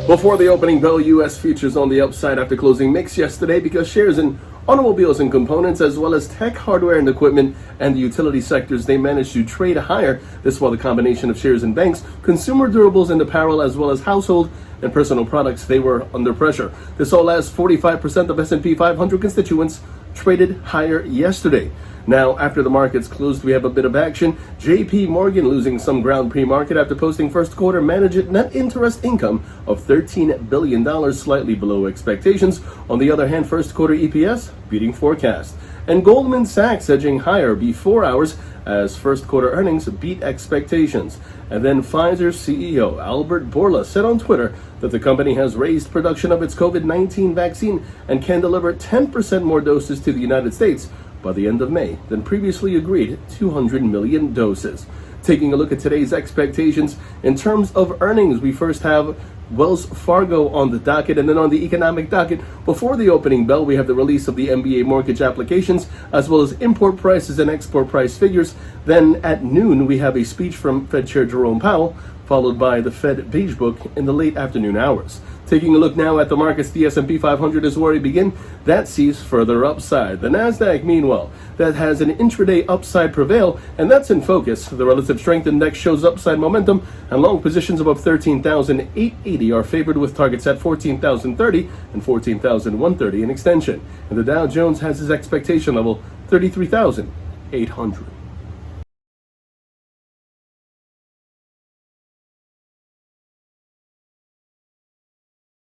Before the opening bell, U.S. futures on the upside after closing mixed yesterday because shares in automobiles and components, as well as tech, hardware and equipment, and the utility sectors, they managed to trade higher. This while the combination of shares in banks, consumer durables and apparel, as well as household and personal products, they were under pressure. This all as 45% of S&P 500 constituents traded higher yesterday. Now, after the markets closed, we have a bit of action. JP Morgan losing some ground pre-market after posting first quarter managed net interest income of $13 billion, slightly below expectations. On the other hand, first quarter EPS beating forecast. And Goldman Sachs edging higher before hours as first quarter earnings beat expectations. And then Pfizer's CEO Albert Bourla said on Twitter that the company has raised production of its COVID-19 vaccine and can deliver 10% more doses to the United States by the end of May than previously agreed 200 million doses. Taking a look at today's expectations in terms of earnings, we first have Wells Fargo on the docket, and then on the economic docket before the opening bell we have the release of the MBA mortgage applications as well as import prices and export price figures. Then at noon we have a speech from Fed Chair Jerome Powell, followed by the Fed Beige Book in the late afternoon hours. Taking a look now at the markets, the S&P 500 is where we begin. That sees further upside. The Nasdaq, meanwhile, that has an intraday upside prevail, and that's in focus. The relative strength index shows upside momentum, and long positions above 13,880 are favored with targets at 14,030 and 14,130 in extension. And the Dow Jones has its expectation level 33,800.